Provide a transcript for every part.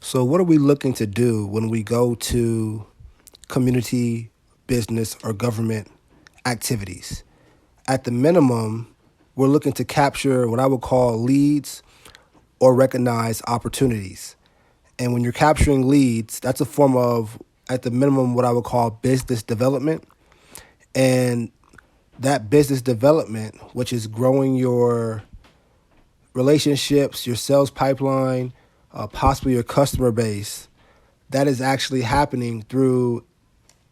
So, what are we looking to do when we go to community, business, or government activities? At the minimum, we're looking to capture what I would call leads or recognize opportunities. And when you're capturing leads, that's a form of, at the minimum, what I would call business development. And that business development, which is growing your relationships, your sales pipeline, possibly your customer base, that is actually happening through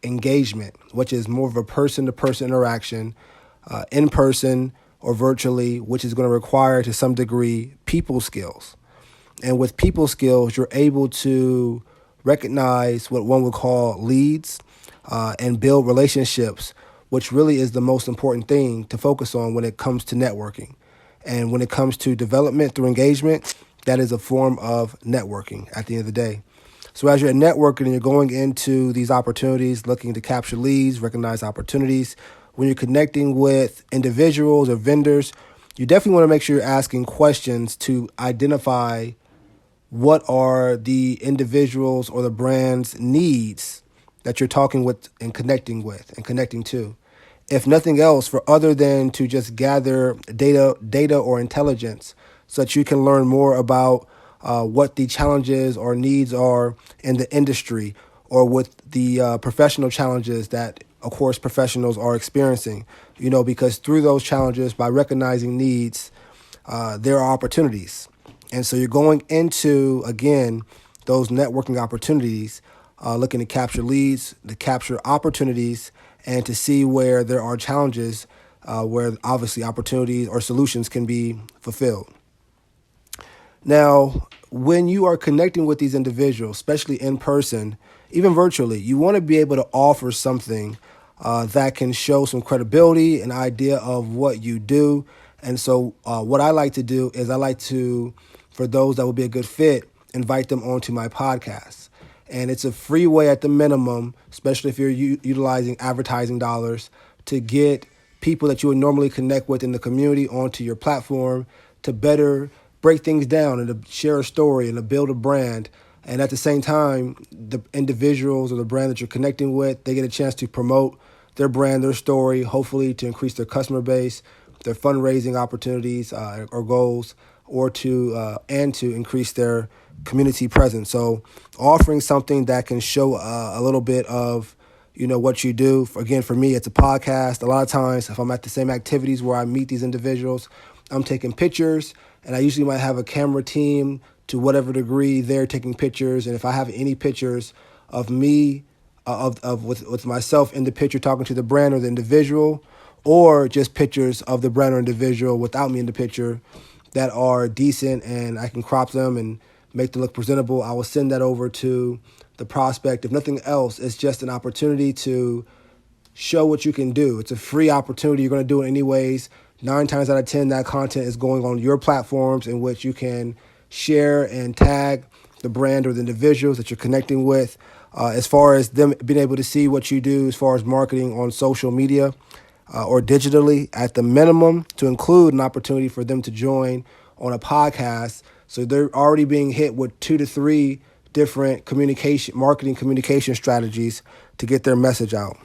engagement, which is more of a person-to-person interaction, in person or virtually, which is going to require to some degree people skills. And with people skills, you're able to recognize what one would call leads and build relationships, which really is the most important thing to focus on when it comes to networking. And when it comes to development through engagement, that is a form of networking at the end of the day. So as you're networking and you're going into these opportunities, looking to capture leads, recognize opportunities, when you're connecting with individuals or vendors, you definitely want to make sure you're asking questions to identify what are the individuals or the brand's needs that you're talking with and connecting to. If nothing else, for other than to just gather data or intelligence so that you can learn more about what the challenges or needs are in the industry or with the professional challenges that, of course, professionals are experiencing, because through those challenges, by recognizing needs, there are opportunities. And so you're going into, again, those networking opportunities, looking to capture leads, to capture opportunities, and to see where there are challenges, where obviously opportunities or solutions can be fulfilled. Now, when you are connecting with these individuals, especially in person, even virtually, you want to be able to offer something that can show some credibility, an idea of what you do. And so what I like to do is I like to, for those that would be a good fit, invite them onto my podcast. And it's a free way at the minimum, especially if you're utilizing advertising dollars, to get people that you would normally connect with in the community onto your platform to better break things down and to share a story and to build a brand. And at the same time, the individuals or the brand that you're connecting with, they get a chance to promote their brand, their story, hopefully to increase their customer base, their fundraising opportunities or goals, or to increase their community presence. So offering something that can show a little bit of what you do. Again, for me, it's a podcast. A lot of times, if I'm at the same activities where I meet these individuals, I'm taking pictures, and I usually might have a camera team to whatever degree they're taking pictures. And if I have any pictures of me, with myself in the picture talking to the brand or the individual, or just pictures of the brand or individual without me in the picture that are decent and I can crop them and make them look presentable, I will send that over to the prospect. If nothing else, it's just an opportunity to show what you can do. It's a free opportunity. You're going to do it anyways. 9 times out of 10, that content is going on your platforms in which you can share and tag the brand or the individuals that you're connecting with. As far as them being able to see what you do as far as marketing on social media or digitally, at the minimum, to include an opportunity for them to join on a podcast. So they're already being hit with 2 to 3 different marketing communication strategies to get their message out.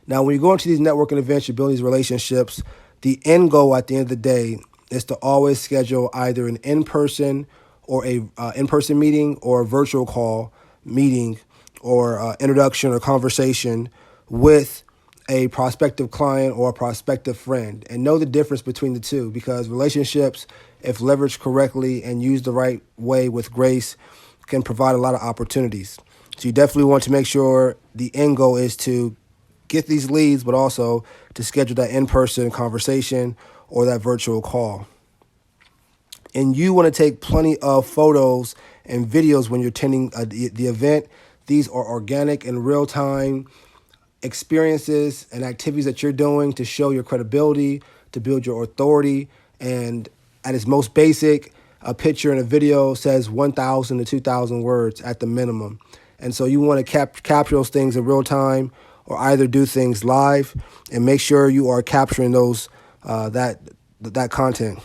Now, when you go into these networking events, you build these relationships, the end goal at the end of the day is to always schedule either an in-person or a in-person meeting or a virtual call meeting or introduction or conversation with a prospective client or a prospective friend, and know the difference between the two, because relationships, if leveraged correctly and used the right way with grace, can provide a lot of opportunities. So you definitely want to make sure the end goal is to get these leads, but also to schedule that in-person conversation or that virtual call. And you want to take plenty of photos and videos when you're attending the event. These are organic and real-time experiences and activities that you're doing to show your credibility, to build your authority. And at its most basic, a picture and a video says 1,000 to 2,000 words at the minimum. And so you want to capture those things in real time, or either do things live and make sure you are capturing those that content.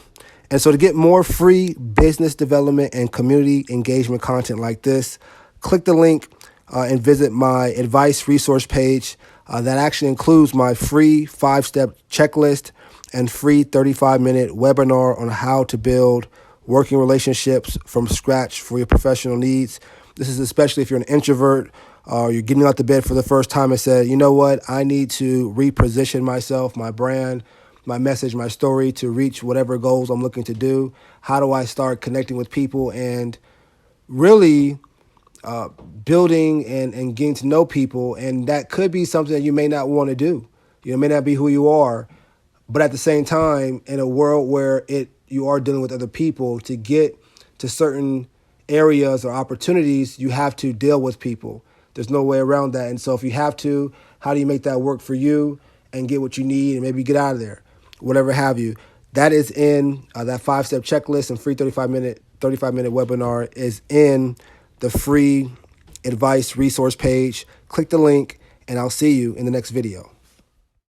And so to get more free business development and community engagement content like this, click the link and visit my advice resource page. That actually includes my free 5-step checklist and free 35-minute webinar on how to build working relationships from scratch for your professional needs. This is especially if you're an introvert or you're getting out the bed for the first time and said, you know what, I need to reposition myself, my brand, my message, my story to reach whatever goals I'm looking to do. How do I start connecting with people and really building and getting to know people? And that could be something that you may not want to do. You know, it may not be who you are, but at the same time, in a world where you are dealing with other people, to get to certain areas or opportunities, you have to deal with people. There's no way around that. And so if you have to, how do you make that work for you and get what you need and maybe get out of there, whatever have you? That is in that 5-step checklist and free 35-minute webinar is in the free advice resource page. Click the link and I'll see you in the next video.